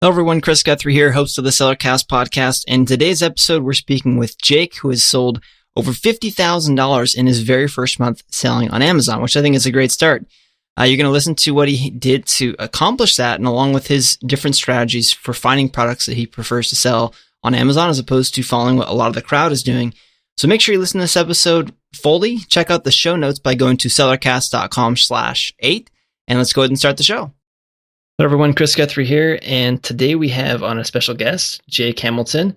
Hello everyone, Chris Guthrie here, host of the Sellercast podcast. And today's episode, we're speaking with Jake, who has sold over $50,000 in his very first month selling on Amazon, which I think is a great start. You're going to listen to what he did to accomplish that, and along with his different strategies for finding products that he prefers to sell on Amazon as opposed to following what a lot of the crowd is doing. So make sure you listen to this episode fully. Check out the show notes by going to sellercast.com/8, and let's go ahead and start the show. Hello everyone, Chris Guthrie here, and today we have on a special guest, Jake Hamilton.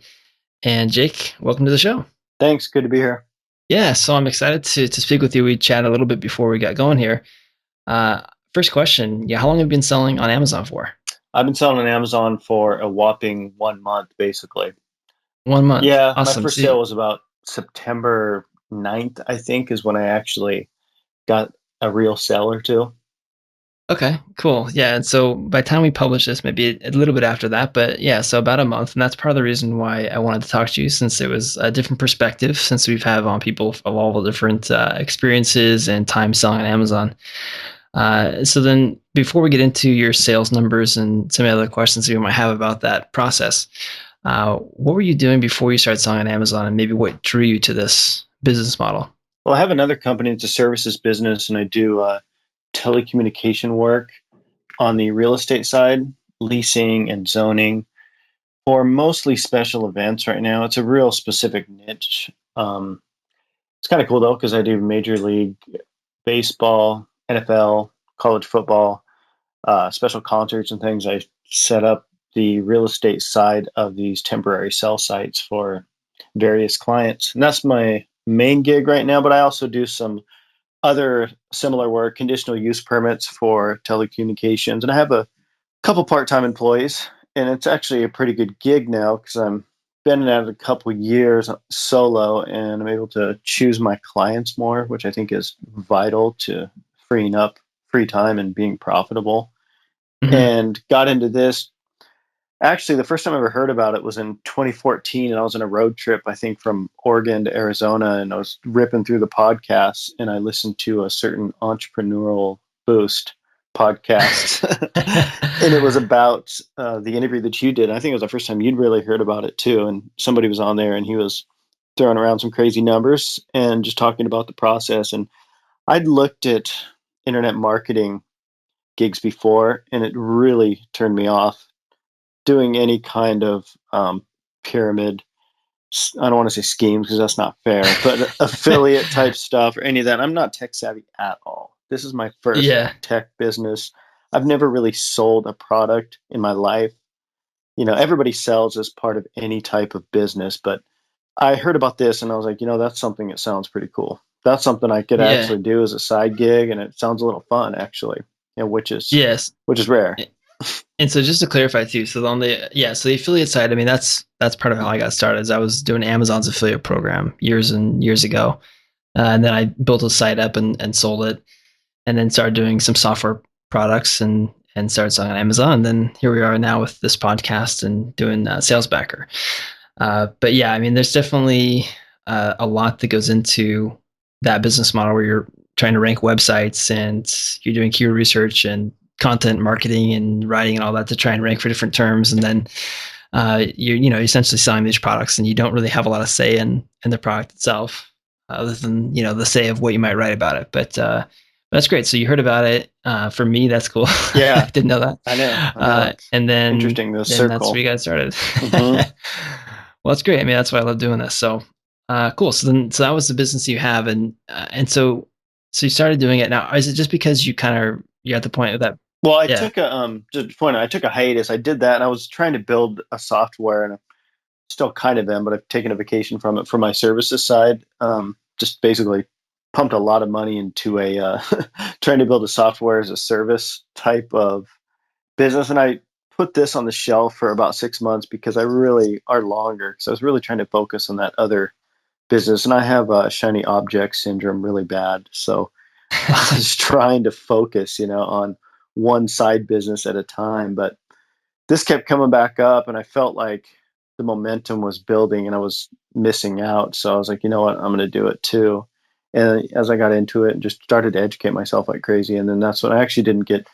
And Jake, welcome to the show. Thanks, good to be here. Yeah, so I'm excited to speak with you. We chatted a little bit before we got going here. First question, how long have you been selling on Amazon for? I've been selling on Amazon for a whopping 1 month, basically. 1 month? Yeah, Awesome. My first sale was about September 9th, I think, is when I actually got a real sale or two. Okay, cool. Yeah, and so by the time we publish this, maybe a little bit after that, but yeah, so about a month. And that's part of the reason why I wanted to talk to you, since it was a different perspective, since we've had on people of all the different experiences and time selling on Amazon. So then before we get into your sales numbers and some other questions that you might have about that process, what were you doing before you started selling on Amazon, and maybe what drew you to this business model? Well, I have another company. It's a services business, and I do telecommunication work on the real estate side, leasing and zoning for mostly special events right now. It's a real specific niche. It's kind of cool though, because I do Major League Baseball, NFL, college football, special concerts and things. I set up the real estate side of these temporary cell sites for various clients. And that's my main gig right now, but I also do some other similar work, conditional use permits for telecommunications. And I have a couple part-time employees, and it's actually a pretty good gig now because I'm been at it a couple years solo, and I'm able to choose my clients more, which I think is vital to freeing up free time and being profitable. Mm-hmm. And got into this. Actually, the first time I ever heard about it was in 2014, and I was on a road trip, I think from Oregon to Arizona, and I was ripping through the podcasts, and I listened to a certain Entrepreneurial Boost podcast, and it was about the interview that you did. I think it was the first time you'd really heard about it too, and somebody was on there, and he was throwing around some crazy numbers and just talking about the process. And I'd looked at internet marketing gigs before, and it really turned me off doing any kind of pyramid. I don't want to say schemes because that's not fair, but affiliate type stuff or any of that. I'm not tech savvy at all. This is my first tech business. I've never really sold a product in my life. You know, everybody sells as part of any type of business, but I heard about this and I was like, that's something that sounds pretty cool. That's something I could actually do as a side gig, and it sounds a little fun actually, which is rare. And so just to clarify too, so on the affiliate side, I mean, that's part of how I got started. Is I was doing Amazon's affiliate program years and years ago. And then I built a site up and sold it, and then started doing some software products and started selling on Amazon. And then here we are now with this podcast and doing Salesbacker. But yeah, I mean, there's definitely a lot that goes into that business model where you're trying to rank websites and you're doing keyword research and content marketing and writing and all that to try and rank for different terms. And then you're essentially selling these products, and you don't really have a lot of say in the product itself, other than, the say of what you might write about it. But that's great. So you heard about it. For me, that's cool. Yeah. I didn't know that. I know. And then, interesting, that's where you got started. Mm-hmm. Well, that's great. I mean, that's why I love doing this. So cool. So that was the business you have. And so you started doing it. Now, is it just because you're at the point of that? Well, I took I took a hiatus. I did that, and I was trying to build a software, and I still kind of am, but I've taken a vacation from it for my services side. Just basically pumped a lot of money into a trying to build a software as a service type of business, and I put this on the shelf for about 6 months because I really are longer. So I was really trying to focus on that other business, and I have shiny object syndrome really bad. So I was trying to focus, on one side business at a time, but this kept coming back up, and I felt like the momentum was building and I was missing out. So I was like, you know what, I'm going to do it too. And as I got into it and just started to educate myself like crazy. And then that's when I actually didn't get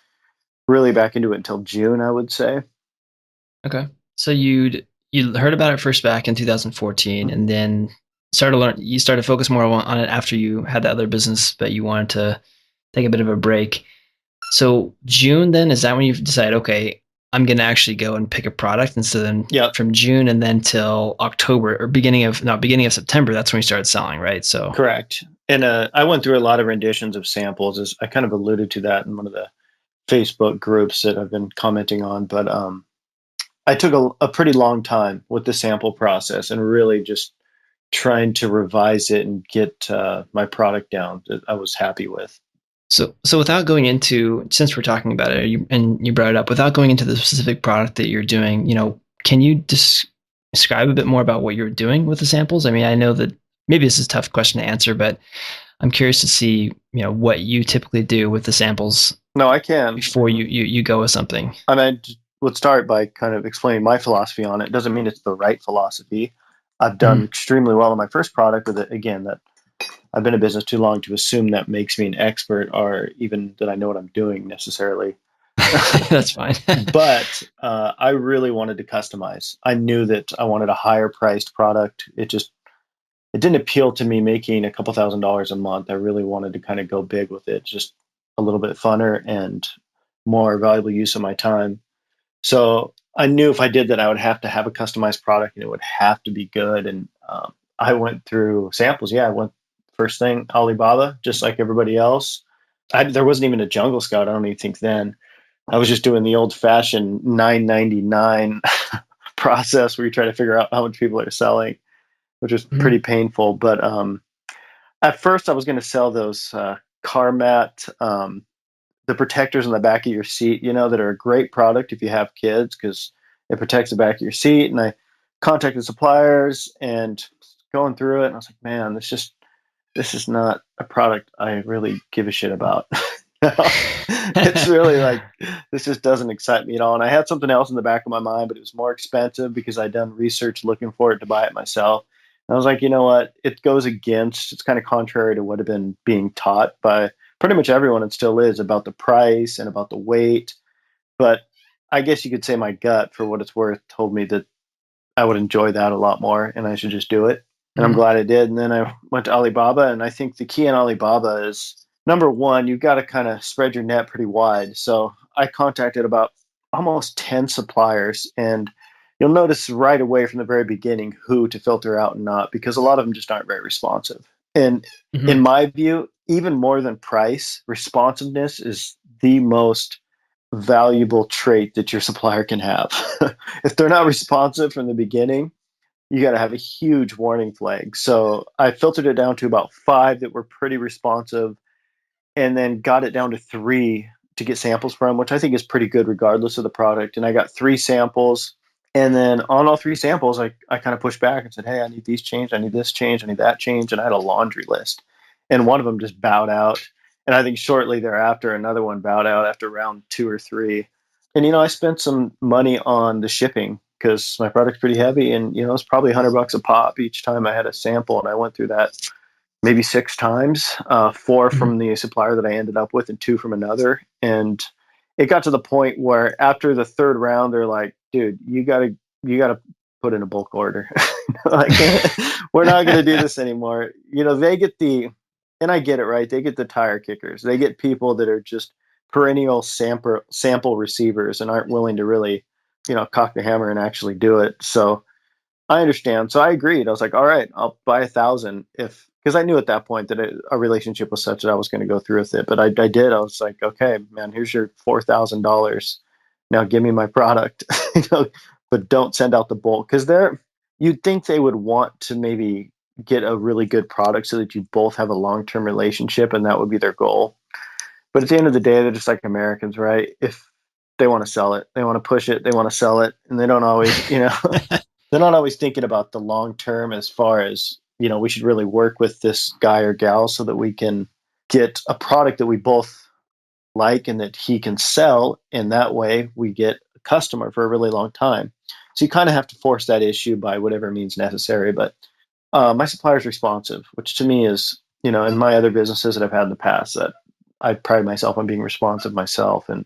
really back into it until June, I would say. Okay. So you heard about it first back in 2014, and then you started to focus more on it after you had that other business, but you wanted to take a bit of a break. So June then, is that when you decide, okay, I'm gonna actually go and pick a product, and so then Yep. from June and then till October or beginning of September, that's when you started selling, right? So Correct. And I went through a lot of renditions of samples, as I kind of alluded to that in one of the Facebook groups that I've been commenting on. But I took a pretty long time with the sample process and really just trying to revise it and get my product down that I was happy with. so without going into, since we're talking about it, and you brought it up, without going into the specific product that you're doing, can you describe a bit more about what you're doing with the samples? I mean, I know that maybe this is a tough question to answer, but I'm curious to see, what you typically do with the samples No, I can. before you go with something. And I would start by kind of explaining my philosophy on it. Doesn't mean it's the right philosophy. I've done Mhm. extremely well in my first product with it. Again, that I've been in business too long to assume that makes me an expert or even that I know what I'm doing necessarily. That's fine. But I really wanted to customize. I knew that I wanted a higher priced product. It didn't appeal to me making a couple $1,000s a month. I really wanted to kind of go big with it, just a little bit funner and more valuable use of my time. So I knew if I did that, I would have to have a customized product and it would have to be good. And I went through samples. Yeah, I went first thing Alibaba, just like everybody else. There wasn't even a Jungle Scout. I don't even think then. I was just doing the old fashioned 9.99 process where you try to figure out how much people are selling, which was pretty Mhm. painful. But at first, I was going to sell those car mat, the protectors on the back of your seat, that are a great product if you have kids because it protects the back of your seat. And I contacted suppliers and going through it, and I was like, man, this is not a product I really give a shit about. It's really like this just doesn't excite me at all. And I had something else in the back of my mind, but it was more expensive because I'd done research looking for it to buy it myself. And I was like, you know what? It goes against. It's kind of contrary to what had been being taught by pretty much everyone. It still is about the price and about the weight. But I guess you could say my gut, for what it's worth, told me that I would enjoy that a lot more and I should just do it. And I'm Mhm. glad I did. And then I went to Alibaba. And I think the key in Alibaba is number one, you've got to kind of spread your net pretty wide. So I contacted about almost 10 suppliers. And you'll notice right away from the very beginning who to filter out and not, because a lot of them just aren't very responsive. And in Mhm. my view, even more than price, responsiveness is the most valuable trait that your supplier can have. If they're not responsive from the beginning, you got to have a huge warning flag. So I filtered it down to about 5 that were pretty responsive and then got it down to 3 to get samples from, which I think is pretty good regardless of the product. And I got 3 samples. And then on all 3 samples, I kind of pushed back and said, hey, I need these changed. I need this changed. I need that changed. And I had a laundry list. And one of them just bowed out. And I think shortly thereafter, another one bowed out after round 2 or 3. And, I spent some money on the shipping because my product's pretty heavy. And, it's probably $100 a pop each time I had a sample. And I went through that maybe 6 times, 4 Mhm. from the supplier that I ended up with and 2 from another. And it got to the point where after the third round, they're like, dude, you gotta put in a bulk order. Like, we're not going to do this anymore. They get and I get it, right? They get the tire kickers. They get people that are just perennial sample receivers and aren't willing to really, cock the hammer and actually do it. So I understand. So I agreed. I was like, all right, I'll buy 1,000 because I knew at that point that our relationship was such that I was going to go through with it. But I did. I was like, okay, man, here's your $4,000. Now give me my product, but don't send out the bulk because you'd think they would want to maybe get a really good product so that you both have a long-term relationship and that would be their goal. But at the end of the day, they're just like Americans, right? If they want to sell it, they want to push it, they want to sell it, and they don't always, they're not always thinking about the long term as far as, we should really work with this guy or gal so that we can get a product that we both like and that he can sell. And that way we get a customer for a really long time. So you kind of have to force that issue by whatever means necessary. But my supplier's responsive, which to me is, in my other businesses that I've had in the past, that I pride myself on being responsive myself. And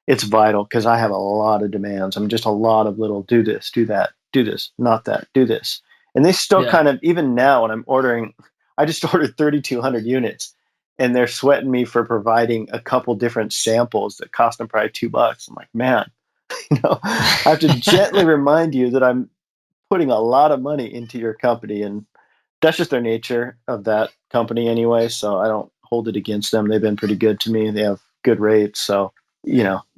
it's vital because I have a lot of demands. I'm just a lot of little do this, do that, do this, not that, do this. And they still Yeah. kind of, even now when I'm ordering, I just ordered 3,200 units and they're sweating me for providing a couple different samples that cost them probably $2. I'm like, man, I have to gently remind you that I'm putting a lot of money into your company. And that's just their nature of that company anyway. So I don't hold it against them. They've been pretty good to me. They have good rates. So,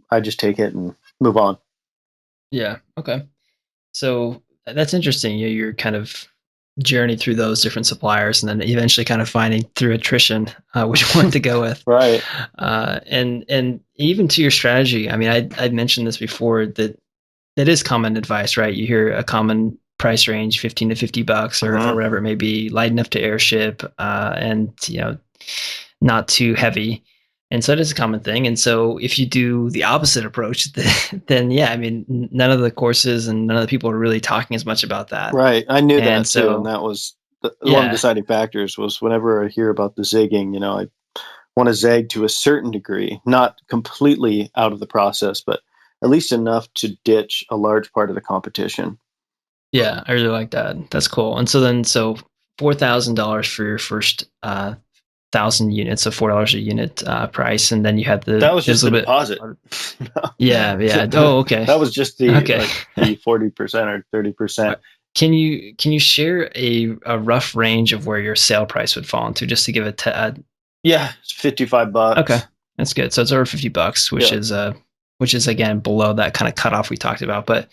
I just take it and move on. Yeah. Okay. So that's interesting. You're kind of journey through those different suppliers and then eventually kind of finding through attrition which one to go with. Right. And even to your strategy, I mean, I mentioned this before that is common advice, right? You hear a common price range, 15 to $50 or whatever it may be, light enough to airship, and not too heavy. And so it is a common thing. And so if you do the opposite approach, then yeah, I mean, none of the courses and none of the people are really talking as much about that. Right. I knew And that too. And so, that was one of the yeah, deciding factors was whenever I hear about the zigging, I want to zag to a certain degree, not completely out of the process, but at least enough to ditch a large part of the competition. yeah, I really like that. That's cool. And so $4,000 for your first 1,000 units, so $4 a unit price, and then you had That was there's just a the little bit. deposit. Yeah, yeah. Oh, okay, That was just the okay. like the 40% or 30%. Can you share a rough range of where your sale price would fall into, just to give it Yeah, it's okay, $55. that's good. So it's over $50, Yeah. which is again below that kind of cutoff we talked about. But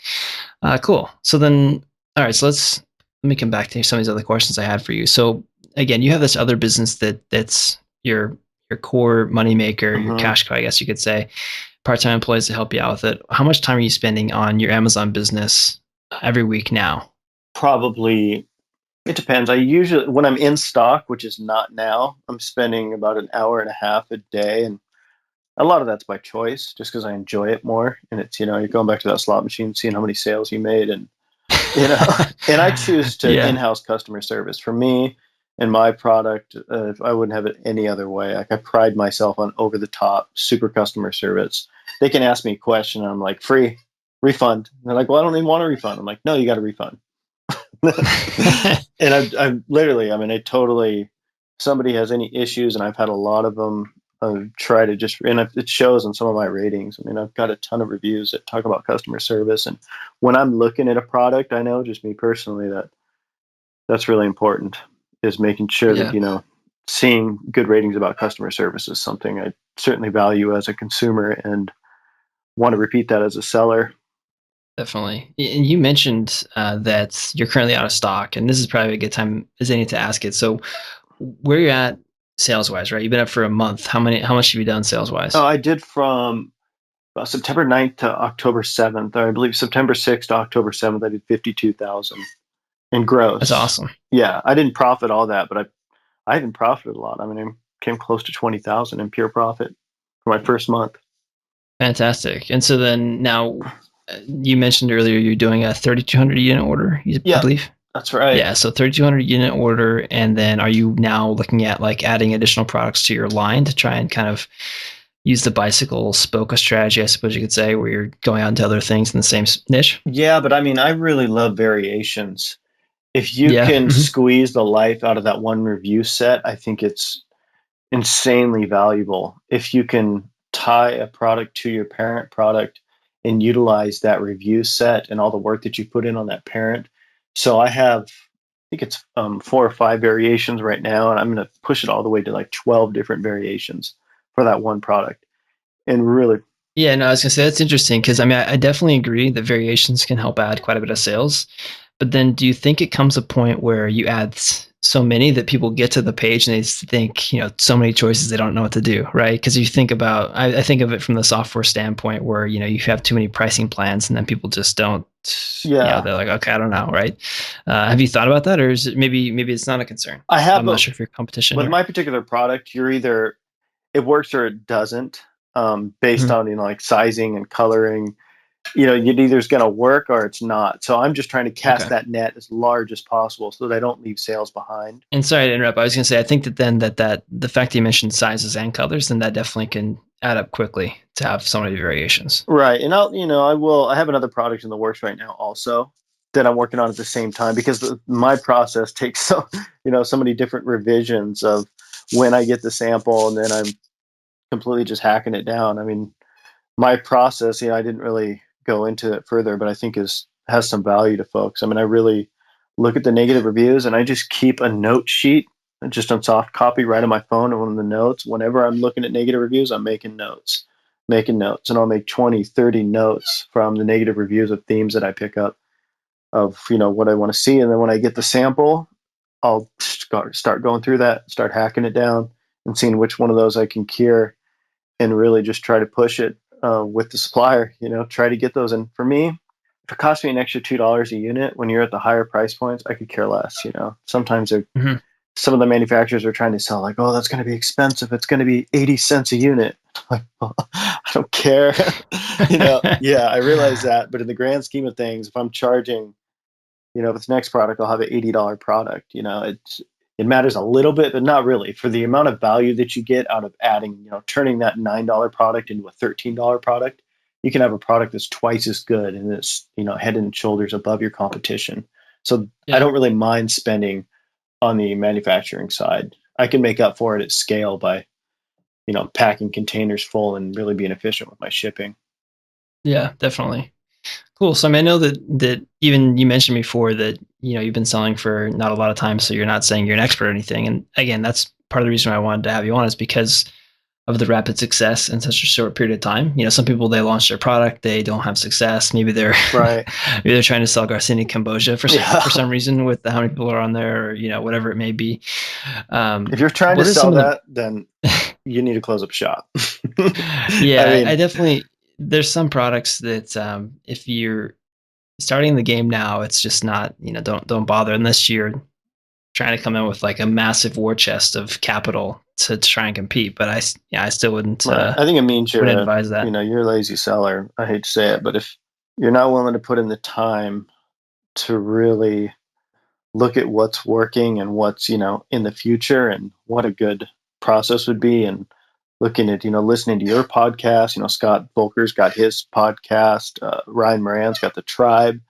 cool. So then, all right. So let me come back to some of these other questions I had for you. So again, you have this other business that's your core moneymaker, your Hmm. cash cow, I guess you could say. Part-time employees to help you out with it. How much time are you spending on your Amazon business every week now? Probably it depends. I usually when I'm in stock, which is not now, I'm spending about an hour and a half a day, and a lot of that's by choice, just because I enjoy it more. And it's you're going back to that slot machine, seeing how many sales you made, and you know, and I choose to Yeah. in-house customer service for me and my product. I wouldn't have it any other way. Like I pride myself on over-the-top, super customer service. They can ask me a question, and I'm like, free refund. And they're like, well, I don't even want a refund. I'm like, no, you got a refund. And I've literally, I mean, I totally. Somebody has any issues, and I've had a lot of them. Try to just, and it shows in some of my ratings. I mean, I've got a ton of reviews that talk about customer service, and when I'm looking at a product, I know just me personally that's really important. Is making sure that Yeah, seeing good ratings about customer service is something I certainly value as a consumer and want to repeat that as a seller. definitely. And you mentioned that you're currently out of stock, and this is probably a good time as any to ask it. So, where you're at sales wise, right? You've been up for a month. How much have you done sales wise? Oh, I did from September 9th to October 7th, or I believe September 6th to October 7th, I did 52,000 in That's gross. awesome. Yeah, I didn't profit all that, but I even profited a lot. I mean, I came close to 20,000 in pure profit for my first month. Fantastic. And so then now, you mentioned earlier you're doing a 3,200 unit order, I Yeah, believe. that's right. Yeah, so 3,200 unit order, and then are you now looking at like adding additional products to your line to try and kind of use the bicycle spoke strategy, I suppose you could say, where you're going out into other things in the same niche? Yeah, but I mean, I really love variations. If you Yeah. can squeeze the life out of that one review set, I think it's insanely valuable. If you can tie a product to your parent product and utilize that review set and all the work that you put in on that parent. So I have, I think it's 4 or 5 variations right now, and I'm going to push it all the way to like 12 different variations for that one product. And really, Yeah, no, I was gonna say that's interesting because I mean I definitely agree that variations can help add quite a bit of sales. But then do you think it comes a point where you add so many that people get to the page and they think, so many choices they don't know what to do, right? Because you think about, I think of it from the software standpoint where, you have too many pricing plans and then people just don't, yeah, they're like, okay, I don't know, right? Have you thought about that, or is it maybe it's not a concern? I have, I'm not but sure if you're competition with here. my particular product, you're either it works or it doesn't, based Mhm. on like sizing and coloring. It either is going to work or it's not. So I'm just trying to cast Okay. that net as large as possible so that I don't leave sales behind. And sorry to interrupt. I was going to say, I think that then that the fact that you mentioned sizes and colors, then that definitely can add up quickly to have so many variations. Right. And I have another product in the works right now also that I'm working on at the same time because my process takes so many different revisions of when I get the sample and then I'm completely just hacking it down. I mean, my process, I didn't really go into it further, but I think has some value to folks. I mean, I really look at the negative reviews and I just keep a note sheet just on soft copy right on my phone and one of the notes. Whenever I'm looking at negative reviews, I'm making notes, and I'll make 20, 30 notes from the negative reviews of themes that I pick up of, what I want to see. And then when I get the sample, I'll start going through that, start hacking it down and seeing which one of those I can cure and really just try to push it with the supplier, try to get those. And for me, if it costs me an extra $2 a unit when you're at the higher price points, I could care less. Sometimes Mhm. some of the manufacturers are trying to sell like, oh, that's going to be expensive. It's going to be 80 cents a unit. Like, well, I don't care. Yeah, I realize that. But in the grand scheme of things, if I'm charging, with this next product, I'll have an $80 product. It matters a little bit, but not really. For the amount of value that you get out of adding, turning that $9 product into a $13 product, you can have a product that's twice as good and it's, head and shoulders above your competition. So I Yeah. don't really mind spending on the manufacturing side. I can make up for it at scale by, packing containers full and really being efficient with my shipping. Yeah, definitely. Cool. So I mean, I know that even you mentioned before that you've been selling for not a lot of time, so you're not saying you're an expert or anything. And again, that's part of the reason why I wanted to have you on is because of the rapid success in such a short period of time. Some people they launch their product, they don't have success. Maybe they're Right. maybe they're trying to sell Garcinia Cambogia Yeah. for some reason with how many people are on there, or whatever it may be. If you're trying to What are sell some of that, then the you need to close up shop. I Yeah, I mean, definitely there's some products that if you're starting the game now, it's just not, don't bother unless you're trying to come in with like a massive war chest of capital to try and compete. But I still wouldn't right. I think it means wouldn't advise that. you're a lazy seller. I hate to say it, but if you're not willing to put in the time to really look at what's working and what's, in the future and what a good process would be and looking at, listening to your podcast, Scott Volker's got his podcast, Ryan Moran's got the Tribe,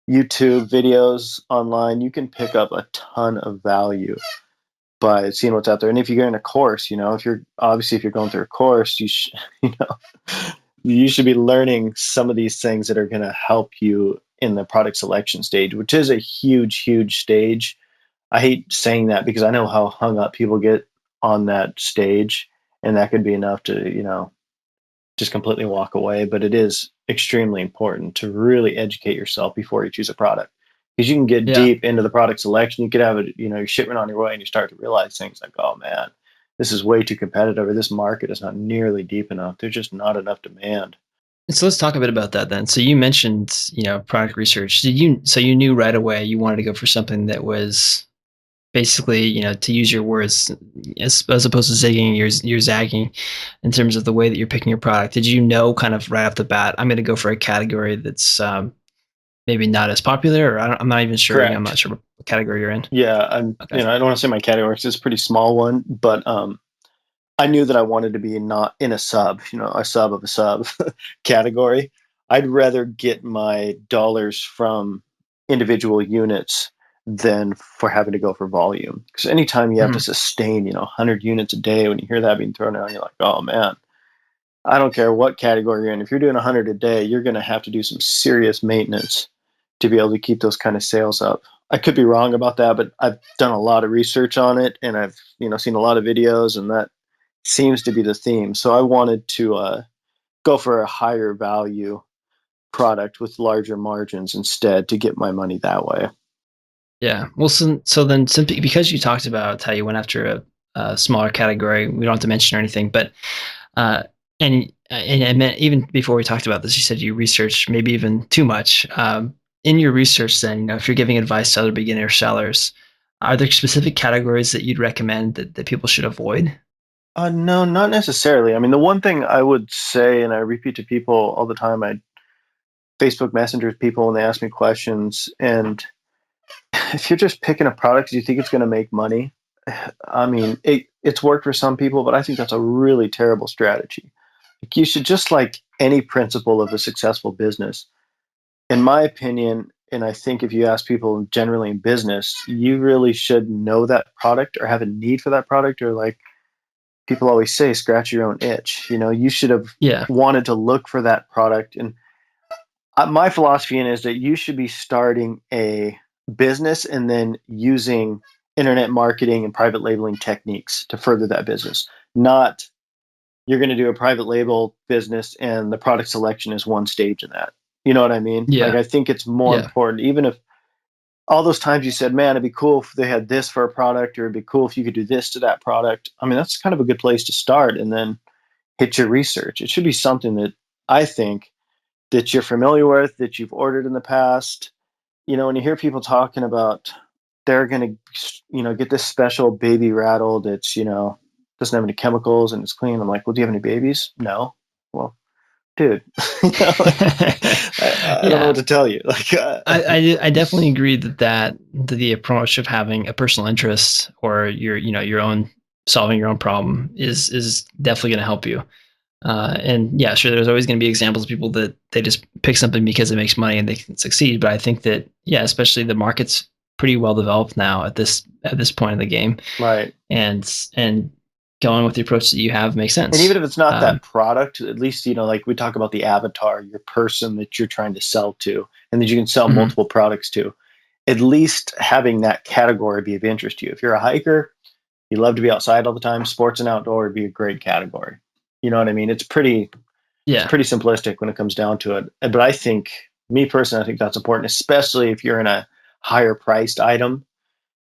YouTube videos online, you can pick up a ton of value by seeing what's out there. And if you're in a course, if you're going through a course, you know, you should be learning some of these things that are going to help you in the product selection stage, which is a huge, huge stage. I hate saying that because I know how hung up people get on that stage, and that could be enough to, just completely walk away. But it is extremely important to really educate yourself before you choose a product because you can get Yeah. deep into the product selection. You could have it, your shipment on your way and you start to realize things like, oh man, this is way too competitive or this market is not nearly deep enough. There's just not enough demand. So let's talk a bit about that then. So you mentioned, product research. So you knew right away you wanted to go for something that was basically, to use your words, as opposed to zigging, you're zagging in terms of the way that you're picking your product. Did you know kind of right off the bat, I'm going to go for a category that's maybe not as popular, or I'm not even sure. I'm not Correct. sure what category you're in. Yeah. Okay. I don't want to say my category 'cause it's a pretty small one, but, I knew that I wanted to be not in a sub, a sub of a sub category. I'd rather get my dollars from individual units than for having to go for volume. Because anytime you have to Mhm. sustain, 100 units a day, when you hear that being thrown out, you're like, oh man, I don't care what category you're in. If you're doing 100 a day, you're going to have to do some serious maintenance to be able to keep those kind of sales up. I could be wrong about that, but I've done a lot of research on it and I've, seen a lot of videos and that seems to be the theme. So I wanted to go for a higher value product with larger margins instead to get my money that way. Yeah. Well, so then simply because you talked about how you went after a smaller category, we don't have to mention or anything, but uh, and I meant even before we talked about this, you said you researched maybe even too much. In your research, then, if you're giving advice to other beginner sellers, are there specific categories that you'd recommend that people should avoid? No, not necessarily. I mean, the one thing I would say, and I repeat to people all the time, I Facebook Messenger people when they ask me questions, and if you're just picking a product because you think it's going to make money, I mean, it's worked for some people, but I think that's a really terrible strategy. Like, you should, just like any principle of a successful business, in my opinion, and I think if you ask people generally in business, you really should know that product or have a need for that product, or like people always say, scratch your own itch. You should have Yeah. wanted to look for that product. And my philosophy in is that you should be starting a business and then using internet marketing and private labeling techniques to further that business. Not, you're going to do a private label business and the product selection is one stage in that. You know what I mean? Like, Yeah. I think it's more Yeah. important, even if all those times you said, man, it'd be cool if they had this for a product, or it'd be cool if you could do this to that product. I mean, that's kind of a good place to start, and then hit your research. It should be something that I think that you're familiar with, that you've ordered in the past. When you hear people talking about they're going to, get this special baby rattle that's, doesn't have any chemicals and it's clean. I'm like, well, do you have any babies? No. Well, dude, I don't know what Yeah. to tell you. Like, I definitely agree that the approach of having a personal interest or your own solving your own problem is definitely going to help you. And yeah, sure, there's always going to be examples of people that they just pick something because it makes money and they can succeed. But I think that, yeah, especially the market's pretty well developed now at this point in the game, right. and going with the approach that you have makes And sense. even if it's not that product, at least, like we talk about the avatar, your person that you're trying to sell to, and that you can sell Mhm. multiple products to, at least having that category be of interest to you. If you're a hiker, you love to be outside all the time, sports and outdoor would be a great category. You know what I mean? It's Yeah, pretty simplistic when it comes down to it. But I think, me personally, I think that's important, especially if you're in a higher priced item.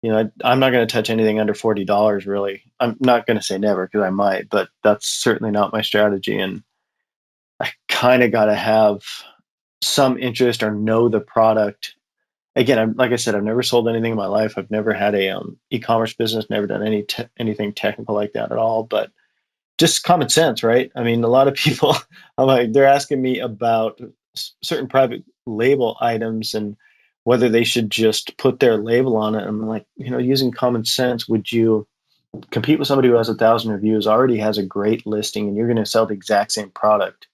I'm not going to touch anything under $40, really. I'm not going to say never, because I might, but that's certainly not my strategy. And I kind of got to have some interest or know the product. Again, like I said, I've never sold anything in my life. I've never had a e-commerce business, never done anything technical like that at all. But just common sense, right? I mean, a lot of people, I'm like, they're asking me about certain private label items and whether they should just put their label on it. I'm like, using common sense, would you compete with somebody who has 1,000 reviews, already has a great listing, and you're going to sell the exact same product,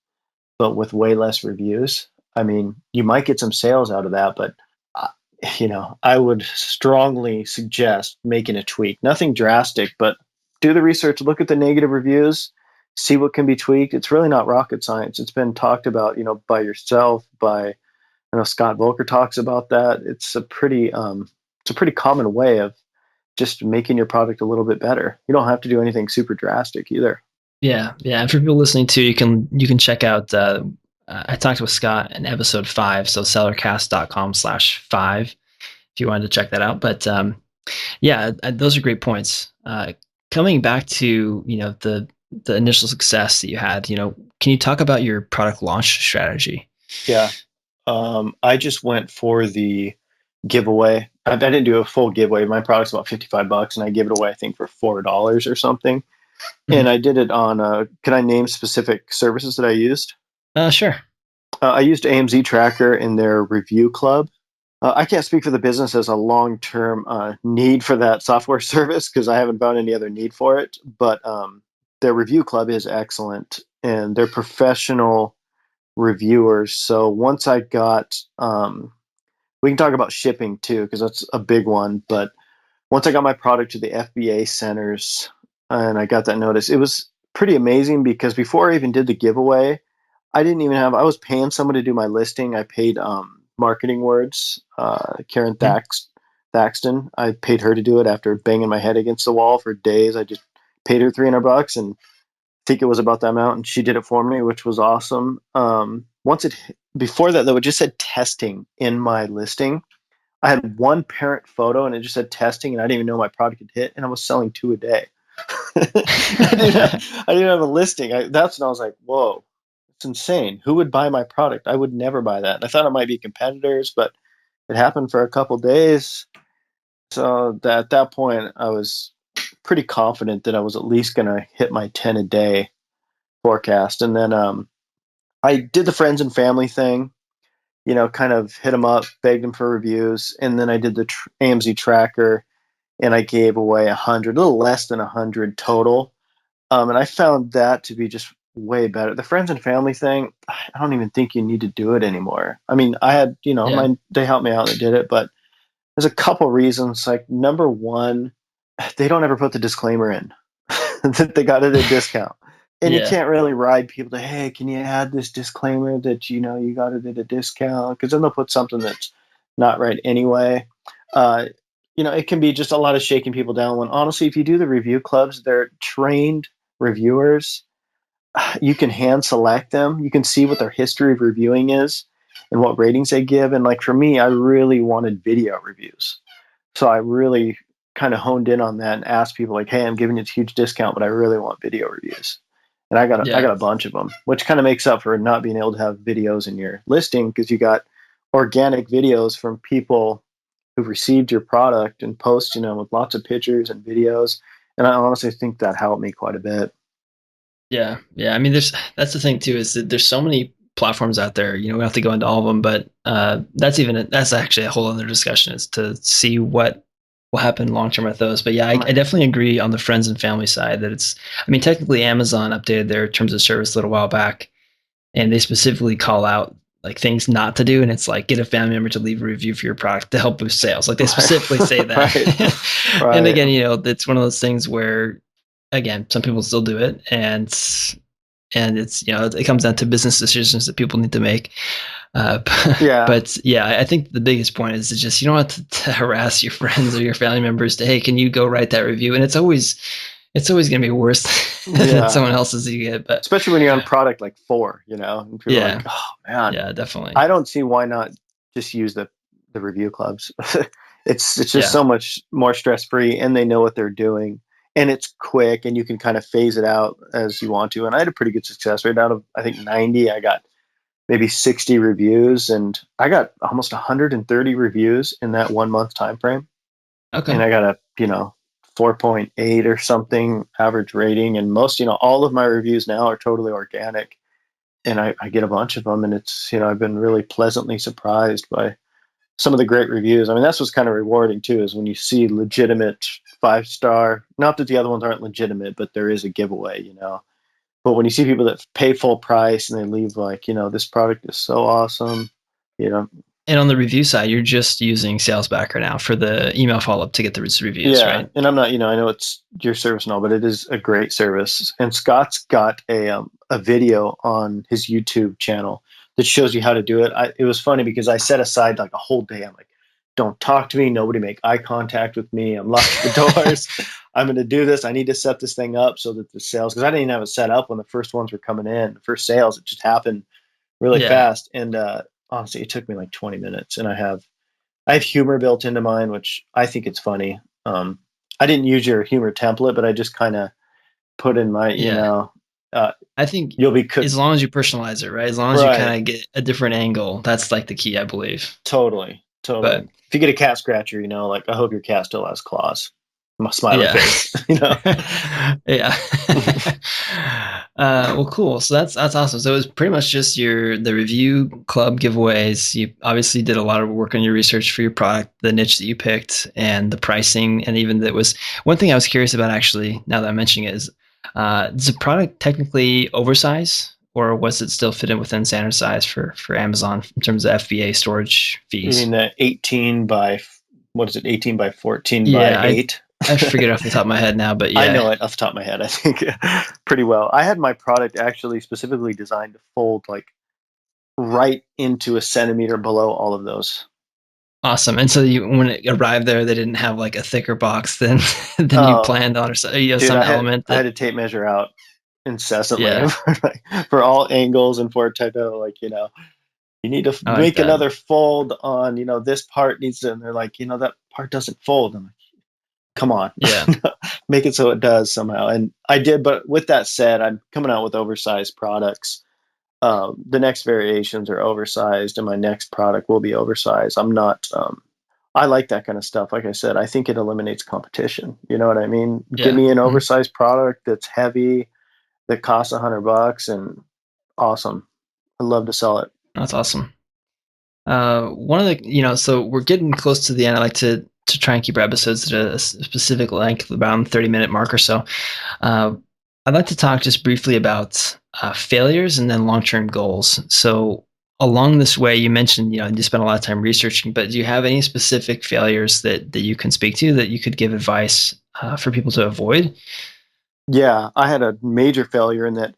but with way less reviews? I mean, you might get some sales out of that, but uh, I would strongly suggest making a tweak. Nothing drastic, but do the research, look at the negative reviews, see what can be tweaked. It's really not rocket science. It's been talked about, by yourself, by, I know Scott Volker talks about that. It's a pretty common way of just making your product a little bit better. You don't have to do anything super drastic either. yeah, yeah. And for people listening too, you can check out. I talked with Scott in episode 5, so sellercast.com/5 if you wanted to check that out. But yeah, those are great points. Coming back to the initial success that you had, can you talk about your product launch strategy? Yeah. I just went for the giveaway. I didn't do a full giveaway. My product's about $55, and I gave it away, I think, for $4 or something. And Mm-hmm. I did it on. Can I name specific services that I used? Sure. I used AMZ Tracker in their review club. I can't speak for the business as a long-term need for that software service, because I haven't found any other need for it. But their review club is excellent, and they're professional reviewers. So once I got, we can talk about shipping too, because that's a big one. But once I got my product to the FBA centers and I got that notice, it was pretty amazing, because before I even did the giveaway, I was paying someone to do my listing. I paid Marketing Words, Karen Mhm. Thaxton. I paid her to do it after banging my head against the wall for days. I just paid her $300, and I think it was about that amount, and she did it for me, which was awesome. Before that though, it just said testing in my listing. I had one parent photo, and it just said testing, and I didn't even know my product had hit, and I was selling 2 a day. I didn't have a listing. That's when I was like, whoa, it's insane. Who would buy my product? I would never buy that. And I thought it might be competitors, but it happened for a couple days. So at that point, I was pretty confident that I was at least going to hit my 10 a day forecast. And then I did the friends and family thing, kind of hit them up, begged them for reviews. And then I did the AMZ tracker, and I gave away 100, a little less than 100 total. And I found that to be just way better. The friends and family thing, I don't even think you need to do it anymore. I mean, I had, Yeah. they helped me out and they did it, but there's a couple reasons. Like number one, they don't ever put the disclaimer in that they got it at a discount. And you Yeah. can't really ride people to, hey, can you add this disclaimer that you got it at a discount? Because then they'll put something that's not right anyway. Uh, it can be just a lot of shaking people down. When honestly, if you do the review clubs, they're trained reviewers. You can hand select them. You can see what their history of reviewing is and what ratings they give. And like for me, I really wanted video reviews. So I really kind of honed in on that and asked people like, "Hey, I'm giving you a huge discount, but I really want video reviews." And I Yeah. got a bunch of them, which kind of makes up for not being able to have videos in your listing because you got organic videos from people who've received your product and post, with lots of pictures and videos. And I honestly think that helped me quite a bit. Yeah. Yeah. I mean, that's the thing too, is that there's so many platforms out there. We don't have to go into all of them, but that's actually a whole other discussion, is to see what will happen long term with those. But yeah, I Right. definitely agree on the friends and family side that I mean, technically Amazon updated their terms of service a little while back, and they specifically call out like things not to do, and it's like, get a family member to leave a review for your product to help boost sales. Like they specifically say Right. that. And Right. again, it's one of those things where, again, some people still do it, and it's, it comes down to business decisions that people need to make. uh, Yeah. but yeah, I think the biggest point is to just, you don't have to harass your friends or your family members to, hey, can you go write that review? And it's always going to be worse than Yeah. someone else's you get. But Especially when you're on product like 4, and people are like, yeah. oh man, Yeah, definitely. I don't see why not just use the review clubs. It's just Yeah. so much more stress free, and they know what they're doing, and it's quick, and you can kind of phase it out as you want to. And I had a pretty good success rate. Out of I think 90, I got maybe 60 reviews, and I got almost 130 reviews in that 1 month time frame, Okay. and I got a 4.8 or something average rating, and most all of my reviews now are totally organic, and I get a bunch of them, and it's I've been really pleasantly surprised by some of the great reviews. I mean, that's what's kind of rewarding too, is when you see legitimate 5-star. Not that the other ones aren't legitimate, but there is a giveaway. But when you see people that pay full price and they leave like, this product is so awesome, you know. And on the review side, you're just using Salesbacker now for the email follow up to get the reviews, Yeah, right? and I'm not, I know it's your service and all, but it is a great service. And Scott's got a video on his YouTube channel that shows you how to do it. It was funny because I set aside like a whole day. I'm like, don't talk to me, nobody make eye contact with me. I'm locking the doors. I'm going to do this. I need to set this thing up so that the sales, because I didn't even have it set up when the first ones were coming in. The first sales, it just happened really Yeah. fast. And honestly, it took me like 20 minutes, and I have humor built into mine, which I think it's funny. I didn't use your humor template, but I just kind of put in my, Yeah. uh, I think you'll be cooked. as long as you personalize it, right? As long as you Right. kind of get a different angle, that's like the key, I believe. Totally. Totally. But If you get a cat scratcher, like, I hope your cat still has claws. My smiley yeah. face, Yeah. Well, cool. So that's awesome. So it was pretty much just the review club giveaways. You obviously did a lot of work on your research for your product, the niche that you picked, and the pricing, and even that was one thing I was curious about actually. Now that I'm mentioning it, is does the product technically oversize, or was it still fit in within standard size for Amazon in terms of FBA storage You fees? mean the 18 by, what is it, 18 by 14 by Yeah, I 8? I forget off the top of my head now, but I yeah. know it off the top of my head, I think pretty well. I had my product actually specifically designed to fold like right into a centimeter below all of those. Awesome. And so when it arrived there, they didn't have like a thicker box than than you Oh, planned on, or so, dude, some I had element I had that. to tape measure out incessantly Yeah. for all angles and for it to know, like, you need to I like make that. another fold on, this part needs to, and they're like, that part doesn't fold. I'm like, come on, Yeah. make it so it does somehow. And I did, but with that said, I'm coming out with oversized products. The next variations are oversized, and my next product will be oversized. I'm not. I like that kind of stuff. Like I said, I think it eliminates competition. You know what I mean? Give Yeah. me an Mhm. oversized product that's heavy, that costs $100, and awesome. I'd love to sell it. That's awesome. One of the, so we're getting close to the end. I like to try and keep our episodes at a specific length, about 30-minute mark or so. Uh, I'd like to talk just briefly about failures and then long-term goals. So along this way, you mentioned, you spent a lot of time researching, but do you have any specific failures that you can speak to that you could give advice for people to avoid? Yeah, I had a major failure in that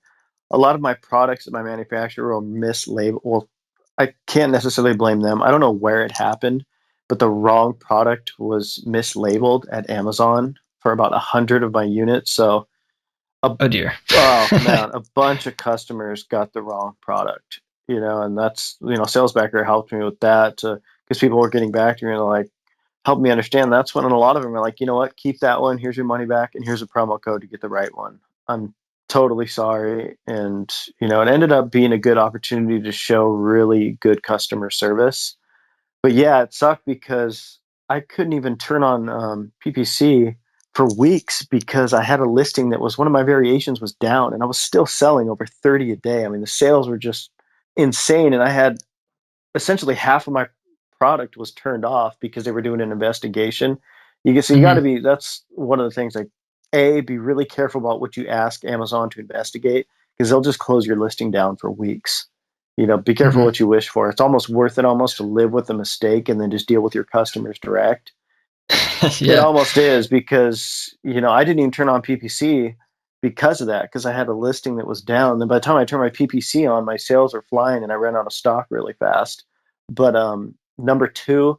a lot of my products at my manufacturer were mislabeled. Well, I can't necessarily blame them. I don't know where it happened, but the wrong product was mislabeled at Amazon for about 100 of my units. So, a, Oh dear. oh man, a bunch of customers got the wrong product, and that's, Salesbacker helped me with that because people were getting back to me and like, help me understand. That's when a lot of them are like, you know what, keep that one. Here's your money back, and here's a promo code to get the right one. I'm totally sorry, and it ended up being a good opportunity to show really good customer service. But yeah, it sucked because I couldn't even turn on PPC for weeks because I had a listing that was one of my variations was down, and I was still selling over 30 a day. I mean, the sales were just insane, and I had essentially half of my product was turned off because they were doing an investigation. You got to Hmm. be. That's one of the things. Like, be really careful about what you ask Amazon to investigate because they'll just close your listing down for weeks. Be careful Hmm. what you wish for. It's almost worth it almost to live with a mistake and then just deal with your customers direct. It Yeah. almost is because I didn't even turn on PPC because of that because I had a listing that was down. Then by the time I turned my PPC on, my sales were flying and I ran out of stock really fast. But number two,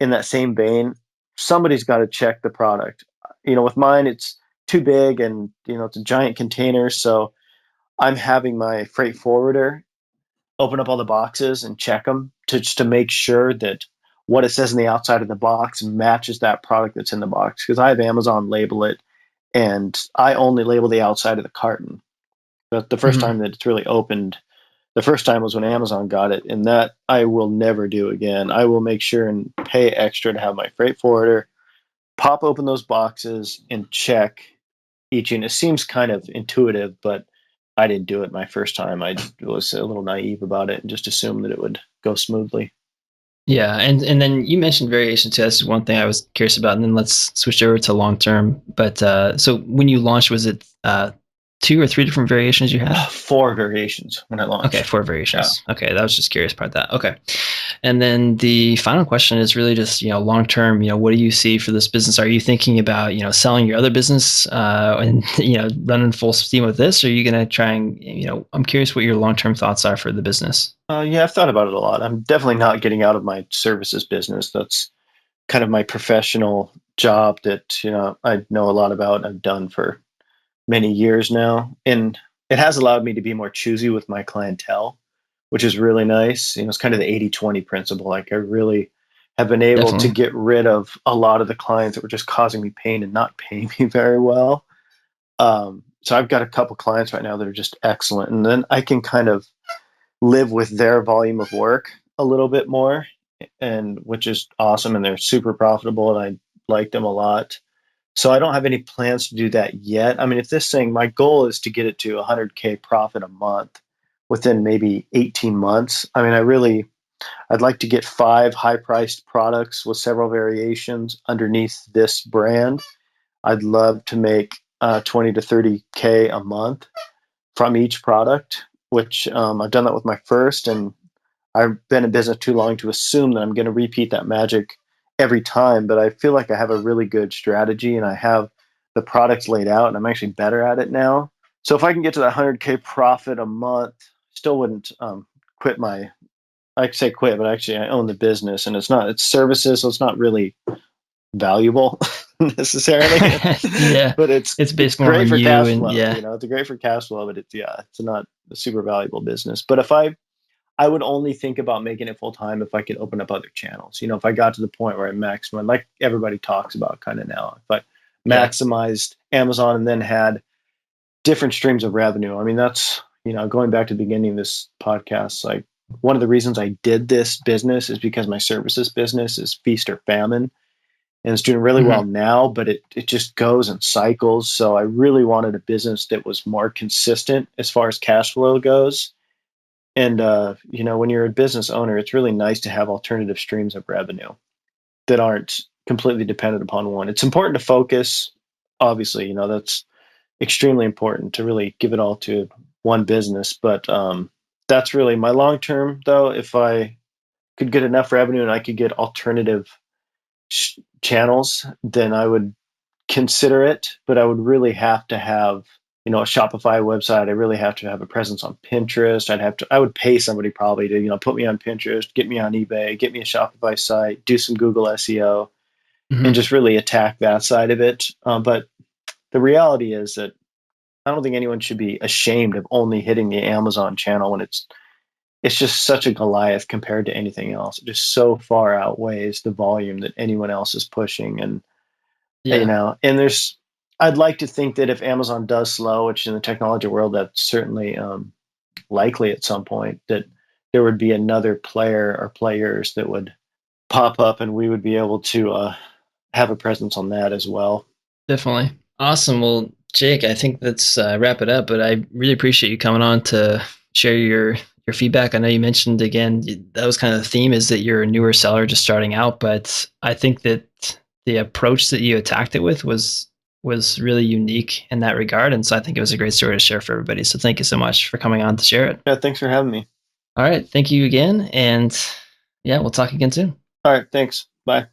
in that same vein, somebody's got to check the product. With mine, it's too big and it's a giant container, so I'm having my freight forwarder open up all the boxes and check them just to make sure that what it says in the outside of the box matches that product that's in the box. Because I have Amazon label it, and I only label the outside of the carton. But the first Hmm. time that it's really opened, the first time was when Amazon got it, and that I will never do again. I will make sure and pay extra to have my freight forwarder pop open those boxes and check each unit. It seems kind of intuitive, but I didn't do it my first time. I was a little naive about it and just assumed that it would go smoothly. Yeah, and then you mentioned variation too. That's one thing I was curious about. And then let's switch over to long term. But so when you launched, was it two or three different variations you had? Four variations when I Okay, launched. four Yeah. variations. Okay, that was just curious about that. Okay, and then the final question is really just long term. What do you see for this business? Are you thinking about selling your other business and running full steam with this? Or are you going to try and I'm curious what your long term thoughts are for the business. Yeah, I've thought about it a lot. I'm definitely not getting out of my services business. That's kind of my professional job that I know a lot about. I've done for many years now, and it has allowed me to be more choosy with my clientele, which is really nice. It's kind of the 80-20 principle. Like, I really have been able to Definitely. get rid of a lot of the clients that were just causing me pain and not paying me very well. So I've got a couple clients right now that are just excellent, and then I can kind of live with their volume of work a little bit more, and which is awesome. And they're super profitable, and I like them a lot. So I don't have any plans to do that yet. I mean, if this thing, my goal is to get it to 100K profit a month within maybe 18 months. I mean, I'd like to get 5 high-priced products with several variations underneath this brand. I'd love to make 20 to 30K a month from each product, which I've done that with my first, and I've been in business too long to assume that I'm going to repeat that magic every time. But I feel like I have a really good strategy, and I have the products laid out, and I'm actually better at it now. So if I can get to that 100K profit a month, still wouldn't quit my. I say quit, but actually I own the business, and it's services, so it's not really valuable necessarily. Yeah, But it's it's it's based more great on for you cash and flow. yeah. It's great for cash flow, but it's not a super valuable business. But if I would only think about making it full time if I could open up other channels. If I got to the point where I maximized, like everybody talks about kind of now, if I Yeah. maximized Amazon and then had different streams of revenue. I mean, that's, going back to the beginning of this podcast, like one of the reasons I did this business is because my services business is feast or famine, and it's doing really well Mhm. now, but it just goes in cycles. So I really wanted a business that was more consistent as far as cash flow goes. And when you're a business owner, it's really nice to have alternative streams of revenue that aren't completely dependent upon one. It's important to focus. Obviously, that's extremely important to really give it all to one business. But that's really my long term, though. If I could get enough revenue and I could get alternative channels, then I would consider it. But I would really have to have, a Shopify website. I really have to have a presence on Pinterest. I would pay somebody probably to, put me on Pinterest, get me on eBay, get me a Shopify site, do some Google SEO, and just really attack that side of it. But the reality is that I don't think anyone should be ashamed of only hitting the Amazon channel when it's just such a Goliath compared to anything else. It just so far outweighs the volume that anyone else is pushing. And, and I'd like to think that if Amazon does slow, which in the technology world, that's certainly likely at some point, that there would be another player or players that would pop up and we would be able to have a presence on that as well. Definitely. Awesome. Well, Jake, I think let's wrap it up, but I really appreciate you coming on to share your feedback. I know you mentioned again, that was kind of the theme, is that you're a newer seller just starting out, but I think that the approach that you attacked it with was really unique in that regard. And so I think it was a great story to share for everybody. So thank you so much for coming on to share it. Yeah, thanks for having me. All right. Thank you again. And yeah, we'll talk again soon. All right. Thanks. Bye.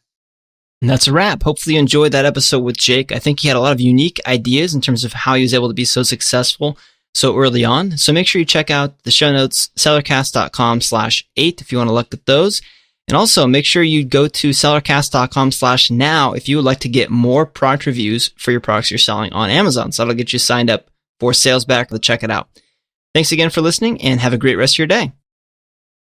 And that's a wrap. Hopefully you enjoyed that episode with Jake. I think he had a lot of unique ideas in terms of how he was able to be so successful so early on. So make sure you check out the show notes, sellercast.com/8 if you want to look at those. And also make sure you go to sellercast.com/now if you would like to get more product reviews for your products you're selling on Amazon. So that'll get you signed up for Salesbacker to check it out. Thanks again for listening and have a great rest of your day.